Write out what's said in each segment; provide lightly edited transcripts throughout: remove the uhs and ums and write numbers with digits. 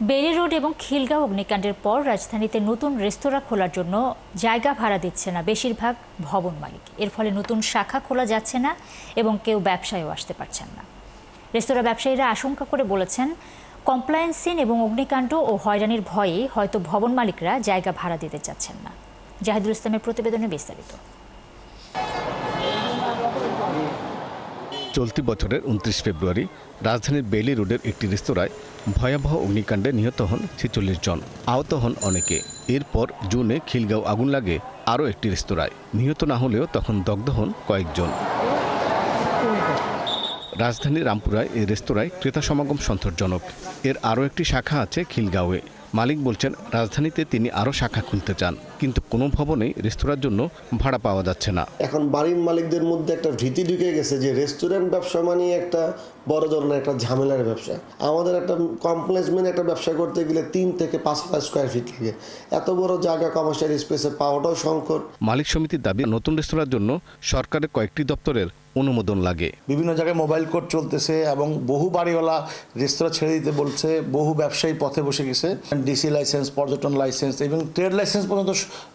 Bailey road এবং খিলগাঁও অগ্নিকাণ্ডের পর রাজধানীতে নতুন রেস্তোরাঁ খোলার জন্য জায়গা ভাড়া দিচ্ছে না বেশিরভাগ ভবন মালিক। এর ফলে নতুন শাখা খোলা যাচ্ছে না এবং কেউ ব্যবসায়ও আসতে পারছেন না। রেস্তোরাঁ ব্যবসায়ীরা আশঙ্কা করে বলেছেন, কমপ্লায়েন্সিন এবং অগ্নিকাণ্ড ও হয়রানির ভয়ে হয়তো ভবন মালিকরা জায়গা ভাড়া দিতে চাচ্ছেন না। জাহিদুল ইসলামের প্রতিবেদনে বিস্তারিত। চলতি বছরের ২৯ ফেব্রুয়ারি রাজধানীর বেইলি রোডের একটি রেস্তোরাঁয় ভয়াবহ অগ্নিকাণ্ডে নিহত হন ৪৬ জন, আহত হন অনেকে। এরপর জুনে খিলগাঁও আগুন লাগে আরও একটি রেস্তোরাঁয়। নিহত না হলেও তখন দগ্ধ হন কয়েকজন। রাজধানীর রামপুরায় এই রেস্তোরাঁয় ক্রেতা সমাগম সন্তোষজনক। এর আরও একটি শাখা আছে খিলগাঁওয়ে। মালিক বলছেন, রাজধানীতে তিনি আরও শাখা খুলতে চান, কিন্তু কোনো ভবনেই রেস্তোরাঁর জন্য ভাড়া পাওয়া যাচ্ছে না। এখন বাড়ির মালিকদের মধ্যে একটা ভীতি ঢুকে গেছে যে রেস্টুরেন্ট ব্যবসা মানে একটা বড় ধরনের একটা ঝামেলার ব্যবসা। আমাদের একটা কমপ্লেক্স একটা ব্যবসা করতে গেলে ৩ থেকে ৫,০০০ স্কোয়ার ফিট লাগে। এত বড় জায়গা কমার্শিয়াল স্পেসে পাওয়াটাও সংকট। মালিক সমিতির দাবি, নতুন রেস্তোরাঁর জন্য সরকারের কয়েকটি দপ্তরের অনুমোদন লাগে। বিভিন্ন জায়গায় মোবাইল কোর্ট চলতেছে এবং বহু বাড়িওয়ালা রেস্তোরাঁ ছেড়ে দিতে বলছে, বহু ব্যবসায়ী পথে বসে গেছে। ডিসি লাইসেন্স, পর্যটন লাইসেন্স এবং ট্রেড লাইসেন্স পর্যন্ত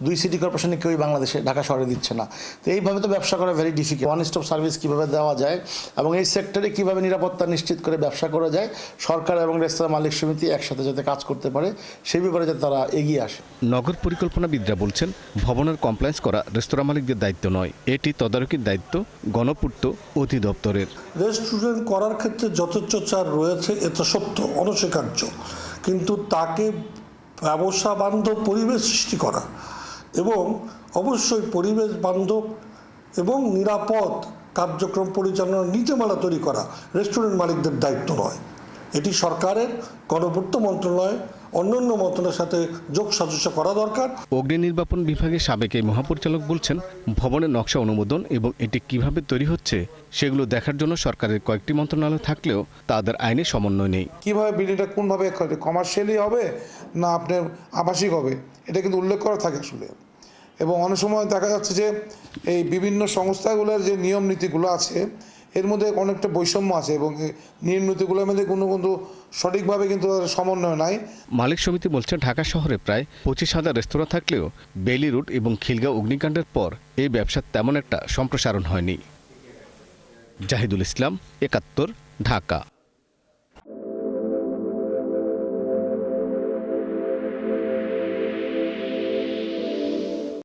২ সিটি কর্পোরেশনে কেউই বাংলাদেশে ঢাকা শহরে দিচ্ছে না। তো এইভাবে তো ব্যবসা করা very difficult. One stop service কীভাবে দেওয়া যায় এবং এই সেক্টরে কীভাবে নিরাপত্তা নিশ্চিত করে ব্যবসা করা যায়, সরকার এবং রেস্তোরাঁ মালিক সমিতি একসাথে যাতে কাজ করতে পারে, সেই ব্যাপারে যাতে তারা এগিয়ে আসে। নগর পরিকল্পনাবিদরা বলছেন, ভবনের কমপ্লায়েন্স করা রেস্তোরাঁ মালিকদের দায়িত্ব নয়, এটি তদারকির দায়িত্ব গণপূর্ত অধিদপ্তরের। রেস্টুরেন্ট করার ক্ষেত্রে যথেচ্ছ চার রয়েছে, এটা সত্য, অনস্বীকার্য, কিন্তু তাকে ব্যবসা বান্ধব পরিবেশ সৃষ্টি করা এবং অবশ্যই পরিবেশ বান্ধব এবং নিরাপদ কার্যক্রম পরিচালনার নীতিমালা তৈরি করা রেস্টুরেন্ট মালিকদের দায়িত্ব নয়। এটি সরকারের, গণপূর্ত মন্ত্রণালয়, অন্যান্য মন্ত্রণালয়ের সাথে যোগ সাজস্য করা দরকার। অগ্নি নির্বাপন বিভাগের সাবেক এই মহাপরিচালক বলছেন, ভবনের নকশা অনুমোদন এবং এটি কিভাবে তৈরি হচ্ছে সেগুলো দেখার জন্য সরকারের কয়েকটি মন্ত্রণালয় থাকলেও তাদের আইনে সমন্বয় নেই। কিভাবে বিল্ডিংটা কোনভাবে কমার্শিয়ালি হবে না আপনার আবাসিক হবে, এটা কিন্তু উল্লেখ করা থাকে আসলে। এবং অনেক সময় দেখা যাচ্ছে যে এই বিভিন্ন সংস্থাগুলোর যে নিয়ম নীতিগুলো আছে এর মধ্যে অনেকটা বৈষম্য আছে এবং নিয়ম নীতিগুলোর মধ্যে কোনো সঠিকভাবে কিন্তু সমন্বয় নাই। মালিক সমিতি বলছে, ঢাকা শহরে প্রায় ২৫,০০০ রেস্তোরাঁ থাকলেও বেইলি রোড এবং খিলগাঁও অগ্নিকাণ্ডের পর এই ব্যবসার তেমন একটা সম্প্রসারণ হয়নি। জাহিদুল ইসলাম, ৭১, ঢাকা।